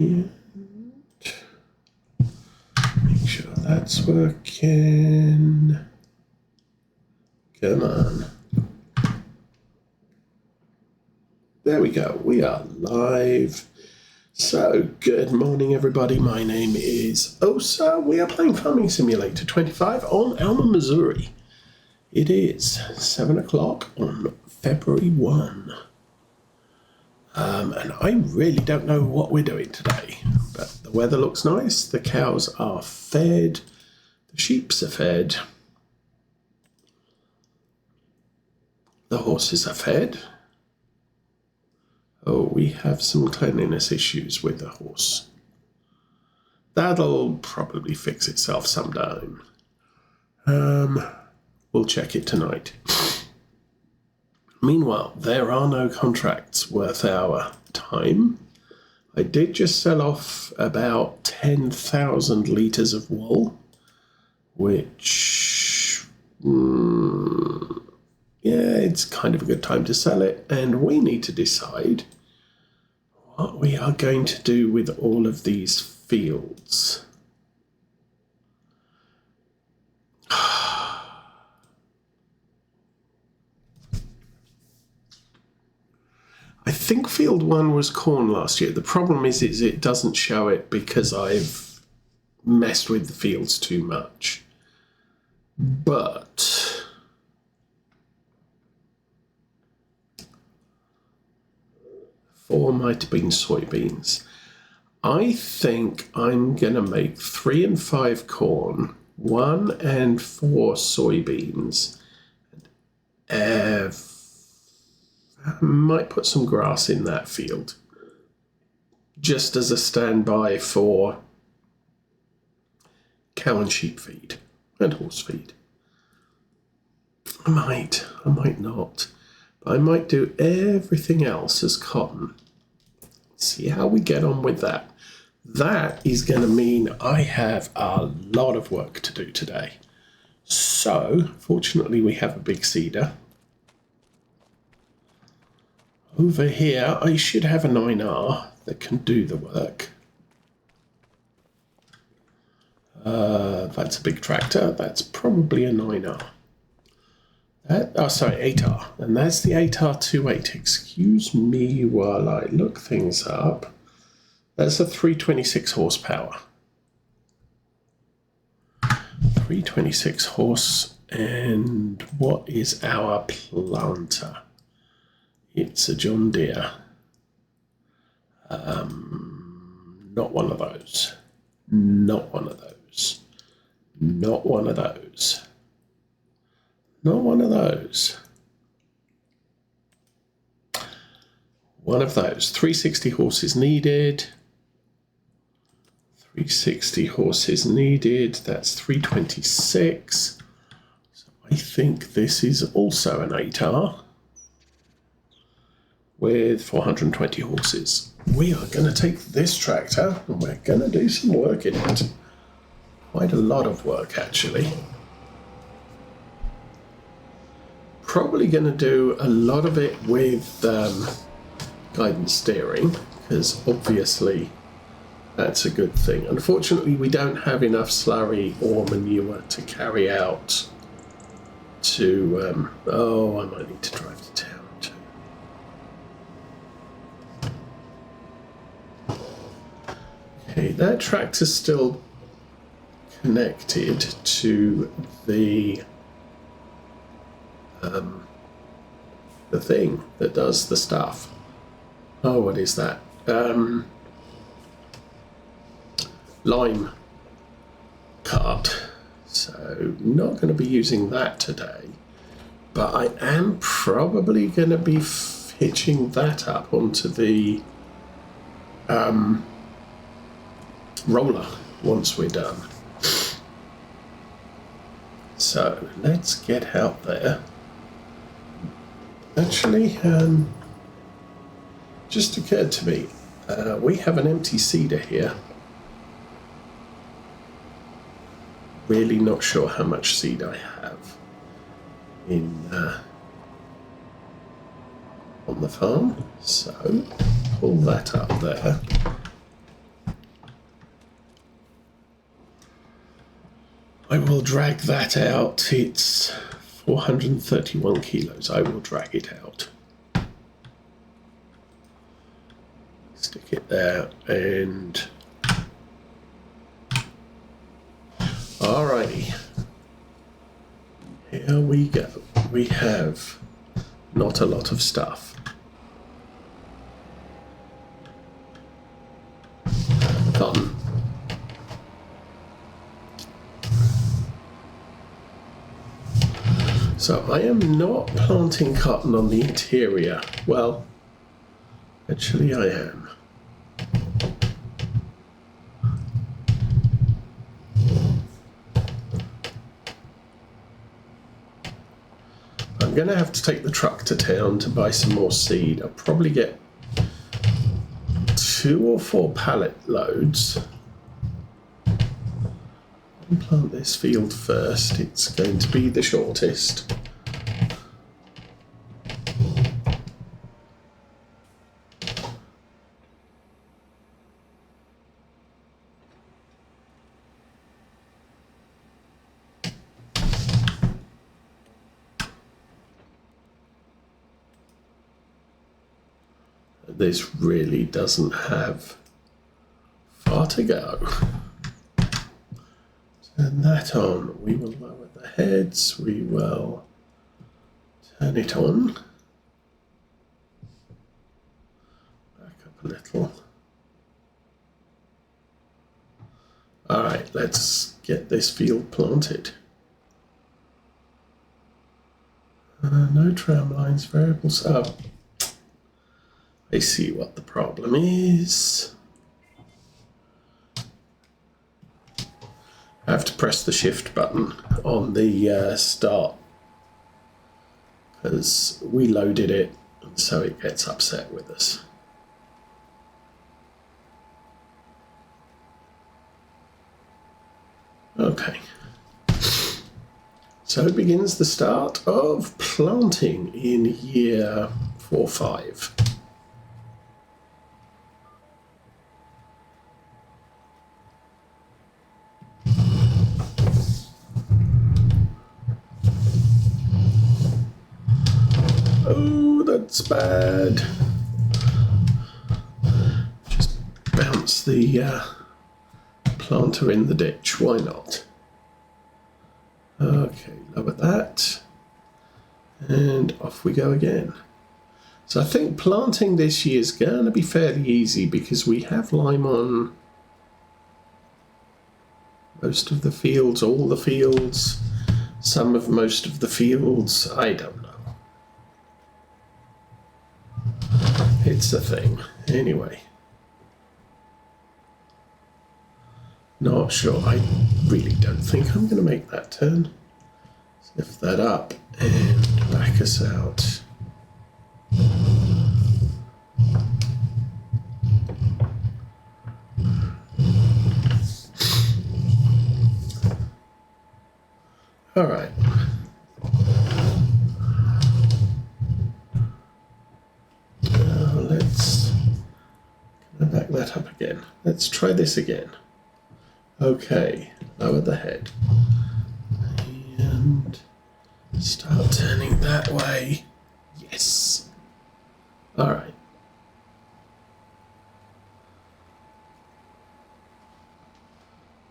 And make sure that's working. Come on. There we go. We are live. So, good morning, everybody. My name is Osa. We are playing Farming Simulator 25 on Alma, Missouri. It is 7 o'clock on February 1. And I really don't know what we're doing today, but the weather looks nice. The cows are fed. The sheeps are fed. The horses are fed. Oh, we have some cleanliness issues with the horse. That'll probably fix itself sometime. We'll check it tonight. Meanwhile, there are no contracts worth our time. I did just sell off about 10,000 litres of wool, which, yeah, it's kind of a good time to sell it, and we need to decide what we are going to do with all of these fields. I think field 1 was corn last year. The problem is it doesn't show it because I've messed with the fields too much. But four might have been soybeans. I think I'm going to make 3 and 5 corn, 1 and 4 soybeans. I might put some grass in that field, just as a standby for cow and sheep feed and horse feed. I might not. But I might do everything else as cotton. See how we get on with that. That is going to mean I have a lot of work to do today. So, fortunately, we have a big seeder. Over here, I should have a 9R that can do the work. That's a big tractor. That's probably a 9R. Sorry, 8R. And that's the 8R28. Excuse me while I look things up. That's a 326 horsepower. 326 horse. And what is our planter? It's a John Deere. Not one of those. Not one of those. Not one of those. Not one of those. One of those. 360 horses needed. 360 horses needed. That's 326. So I think this is also an 8R. With 420 horses. We are going to take this tractor and we're going to do some work in it. Quite a lot of work, actually. Probably going to do a lot of it with guidance steering, because obviously that's a good thing. Unfortunately, we don't have enough slurry or manure to carry out to... I might need to drive to town. Okay, that tractor's still connected to the thing that does the stuff. Oh, what is that? Lime cart. So, not going to be using that today. But I am probably going to be hitching that up onto the roller once we're done. So let's get out there. Actually, just occurred to me, we have an empty seeder here. Really not sure how much seed I have in on the farm, so pull that up there. I will drag that out. It's 431 kilos. I will drag it out. Stick it there and... Alrighty. Here we go. We have not a lot of stuff. Cotton. So I am not planting cotton on the interior. Well, actually I am. I'm going to have to take the truck to town to buy some more seed. I'll probably get 2 or 4 pallet loads. I'll plant this field first. It's going to be the shortest. This really doesn't have far to go. Turn that on. We will lower the heads. We will turn it on. Back up a little. All right, let's get this field planted. No tram lines, variables. Oh. I see what the problem is. I have to press the shift button on the start because we loaded it and so it gets upset with us. Okay. So it begins the start of planting in year 4-5. Oh, that's bad. Just bounce the planter in the ditch. Why not? Okay, lower that. And off we go again. So I think planting this year is going to be fairly easy because we have lime on most of the fields, all the fields, some of most of the fields. I don't know. It's a thing. Anyway. Not sure. I really don't think I'm going to make that turn. Lift that up and back us out. All right. Let's back that up again. Let's try this again. Okay, lower the head. And start turning that way. Yes. All right.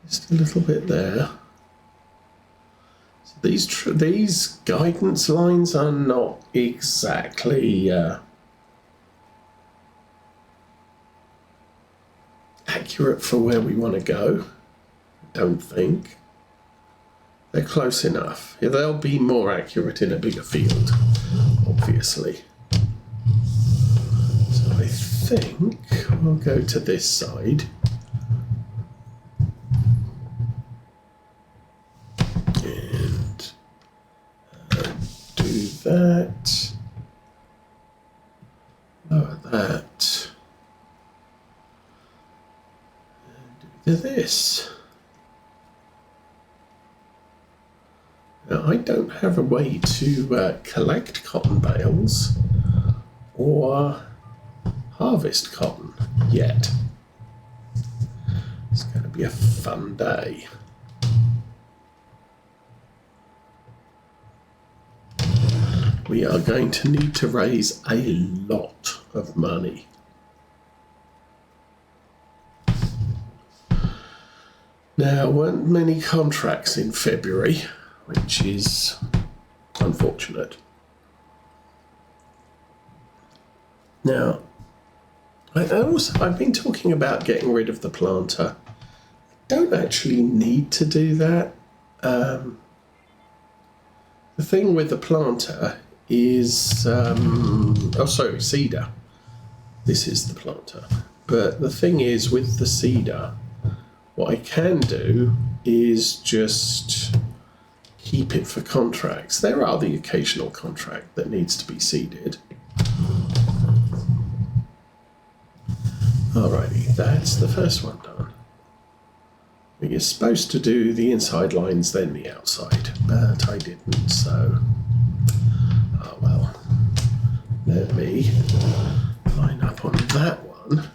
Just a little bit there. So these guidance lines are not exactly accurate for where we want to go. I don't think. They're close enough. Yeah, they'll be more accurate in a bigger field, obviously. So I think we'll go to this side. And do that. Lower that. And do this. Now, I don't have a way to collect cotton bales or harvest cotton yet. It's going to be a fun day. we are going to need to raise a lot of money. Now, weren't many contracts in February, which is unfortunate. Now, I've been talking about getting rid of the planter. I don't actually need to do that. The thing with the planter is, cedar. This is the planter. But the thing is, with the cedar, what I can do is just keep it for contracts. There are the occasional contract that needs to be seeded. Alrighty, that's the first one done. You're supposed to do the inside lines, then the outside, but I didn't, so... Oh well. Let me line up on that one.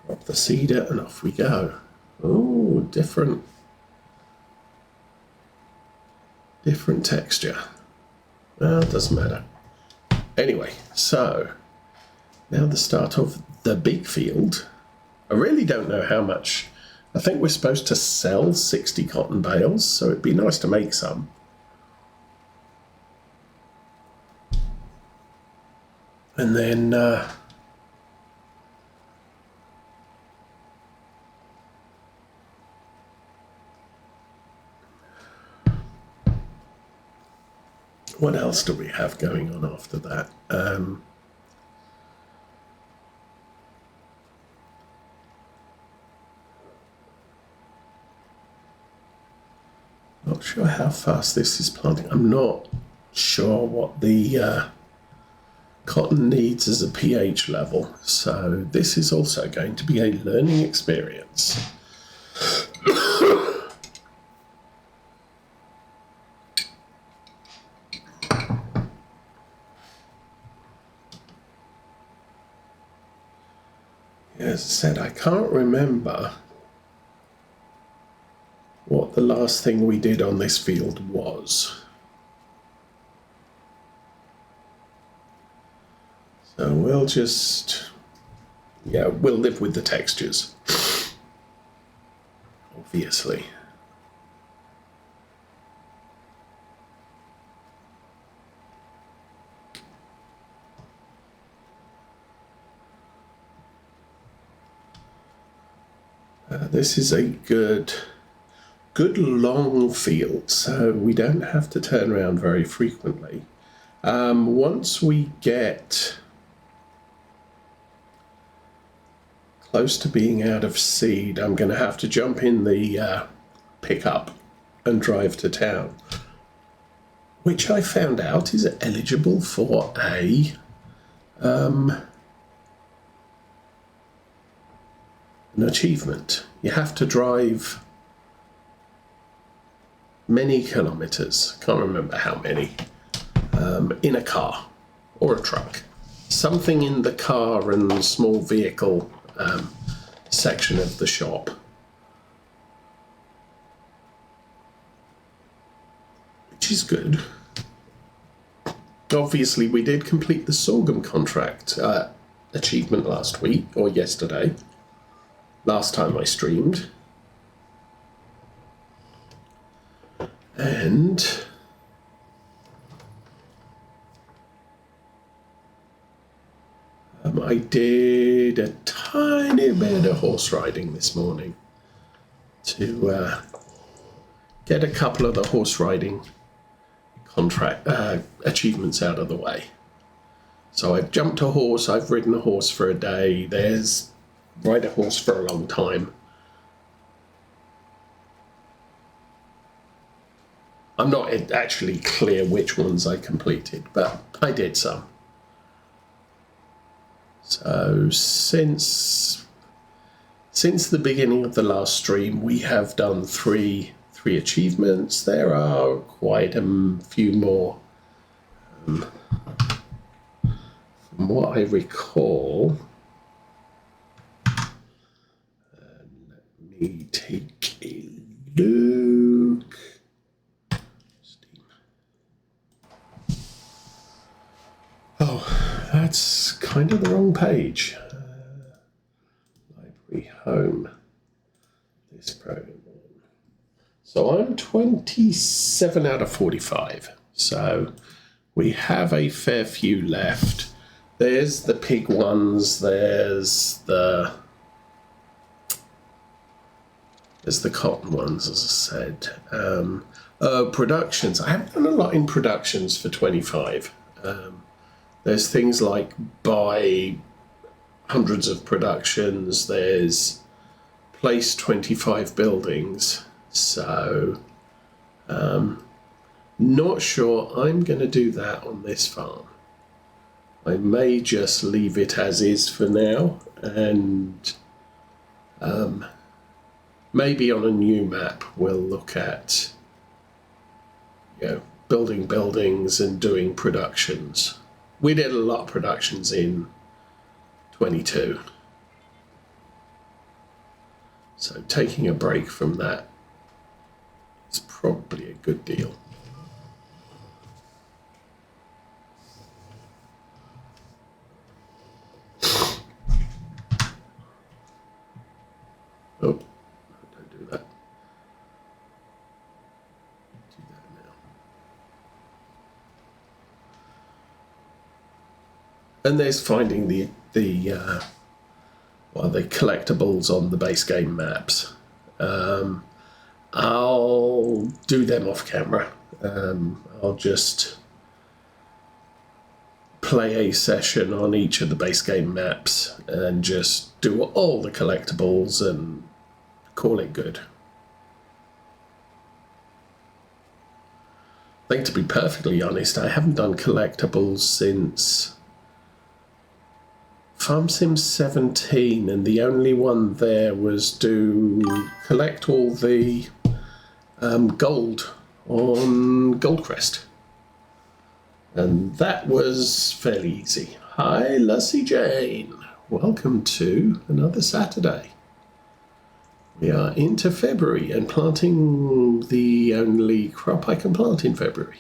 Drop the cedar and off we go. Oh, different texture. Well, it doesn't matter. Anyway, so now the start of the big field. I really don't know how much. I think we're supposed to sell 60 cotton bales, so it'd be nice to make some. And then what else do we have going on after that? Not sure how fast this is planting. I'm not sure what the cotton needs as a pH level, so this is also going to be a learning experience. As I said, I can't remember what the last thing we did on this field was. So we'll just, we'll live with the textures, obviously. This is a good long field, so we don't have to turn around very frequently. Once we get close to being out of seed, I'm going to have to jump in the pickup and drive to town, which I found out is eligible for an achievement. You have to drive many kilometers, can't remember how many, in a car or a truck. Something in the car and small vehicle section of the shop. Which is good. Obviously, we did complete the sorghum contract achievement last week, or yesterday. Last time I streamed. And I did a tiny bit of horse riding this morning to get a couple of the horse riding contract achievements out of the way. So I've jumped a horse, I've ridden a horse for a day, there's ride a horse for a long time. I'm not actually clear which ones I completed, but I did some. So since the beginning of the last stream, we have done three achievements. There are quite a few more. From what I recall, let me take a look. that's kind of the wrong page. Library home. This program. So I'm 27 out of 45. So we have a fair few left. There's the pig ones. There's the cotton ones, as I said. Productions. I haven't done a lot in productions for 25. There's things like buy hundreds of productions. There's place 25 buildings. So, not sure I'm going to do that on this farm. I may just leave it as is for now, and maybe on a new map we'll look at, building buildings and doing productions. We did a lot of productions in 22. So taking a break from that is probably a good deal. Oh, don't do that. Do that now. And there's finding the collectibles on the base game maps. I'll do them off camera. I'll just play a session on each of the base game maps and just do all the collectibles and call it good. I think, to be perfectly honest, I haven't done collectibles since Farm Sim 17, and the only one there was to collect all the gold on Goldcrest. And that was fairly easy. Hi, Lucy Jane. Welcome to another Saturday. We are into February and planting the only crop I can plant in February.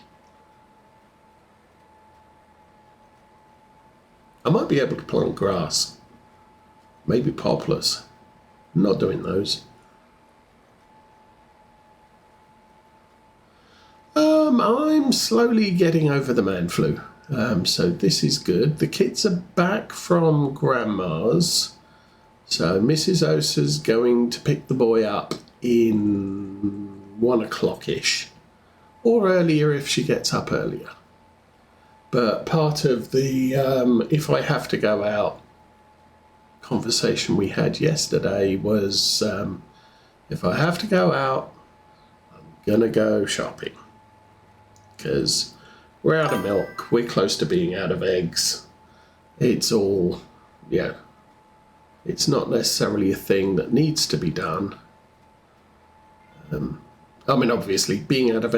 I might be able to plant grass. Maybe poplars. Not doing those. I'm slowly getting over the man flu. So this is good. The kids are back from grandma's. So Mrs. Osa's going to pick the boy up in 1 o'clock-ish. Or earlier if she gets up earlier. But part of the if I have to go out conversation we had yesterday was if I have to go out, I'm going to go shopping. Because we're out of milk, we're close to being out of eggs. It's all, it's not necessarily a thing that needs to be done. Obviously, being out of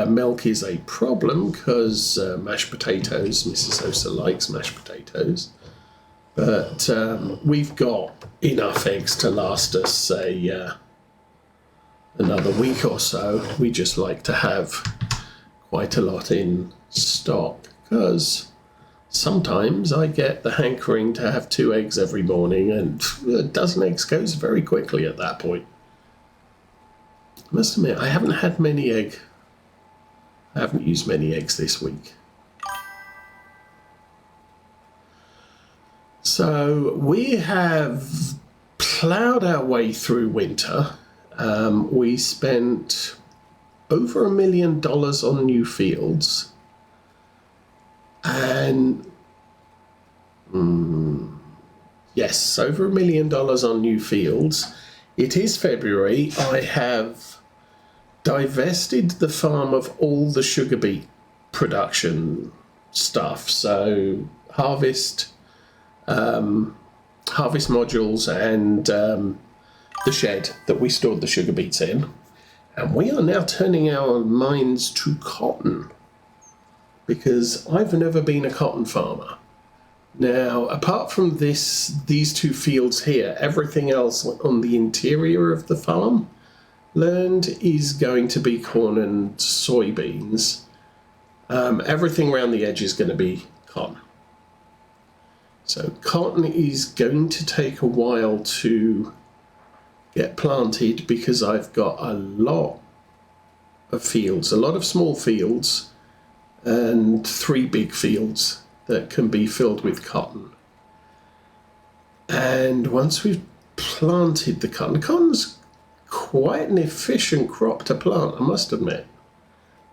milk is a problem because mashed potatoes, Mrs. Osa likes mashed potatoes. But we've got enough eggs to last us, say, another week or so. We just like to have quite a lot in stock because sometimes I get the hankering to have 2 eggs every morning, and a dozen eggs goes very quickly at that point. I must admit, I haven't had many eggs. I haven't used many eggs this week. So we have ploughed our way through winter. We spent over $1 million on new fields. And yes, over $1 million on new fields. It is February. I have divested the farm of all the sugar beet production stuff. So harvest modules and the shed that we stored the sugar beets in. And we are now turning our minds to cotton because I've never been a cotton farmer. Now, apart from these 2 fields here, everything else on the interior of the farm land is going to be corn and soybeans. Everything around the edge is going to be cotton. So cotton is going to take a while to get planted because I've got a lot of fields, a lot of small fields and 3 big fields that can be filled with cotton. And once we've planted the cotton's quite an efficient crop to plant, I must admit.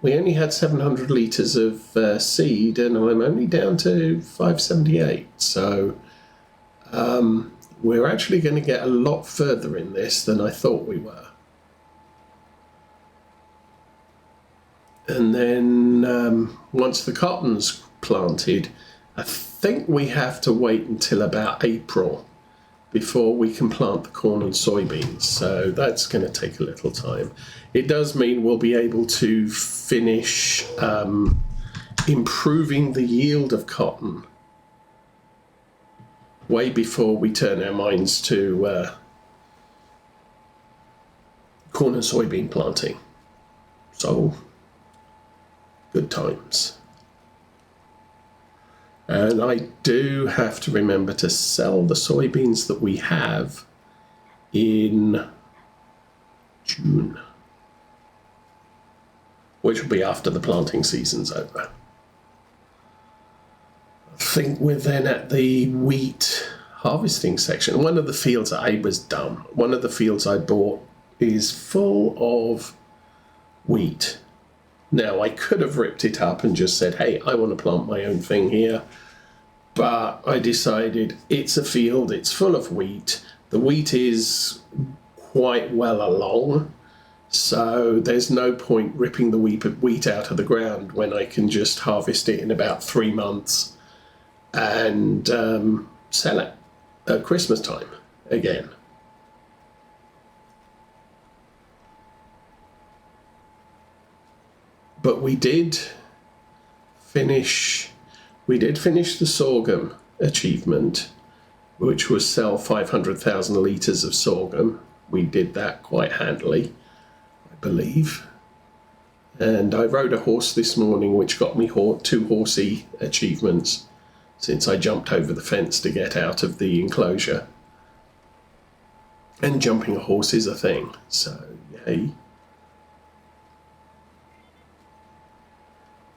We only had 700 litres of seed and I'm only down to 578. So we're actually going to get a lot further in this than I thought we were. And then once the cotton's planted, I think we have to wait until about April before we can plant the corn and soybeans. So that's going to take a little time. It does mean we'll be able to finish improving the yield of cotton way before we turn our minds to corn and soybean planting. So, good times. And I do have to remember to sell the soybeans that we have in June, which will be after the planting season's over. I think we're then at the wheat harvesting section. One of the fields, I was dumb. One of the fields I bought is full of wheat. Now, I could have ripped it up and just said, hey, I want to plant my own thing here. But I decided it's a field, it's full of wheat. The wheat is quite well along, so there's no point ripping the wheat out of the ground when I can just harvest it in about 3 months and sell it at Christmas time again. But we did finish the sorghum achievement, which was sell 500,000 litres of sorghum. We did that quite handily, I believe. And I rode a horse this morning, which got me 2 horsey achievements since I jumped over the fence to get out of the enclosure. And jumping a horse is a thing, so yay.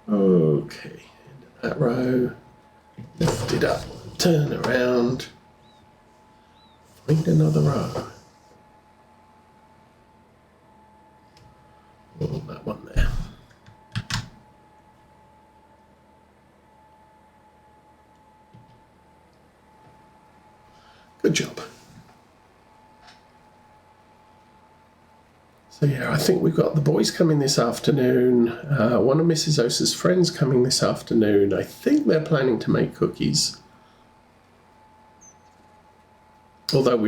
Okay, into that row, lift it up, turn around, find another row. Oh, that one there. Good job. So yeah, I think we've got the boys coming this afternoon. One of Mrs. Osa's friends coming this afternoon. I think they're planning to make cookies. Although we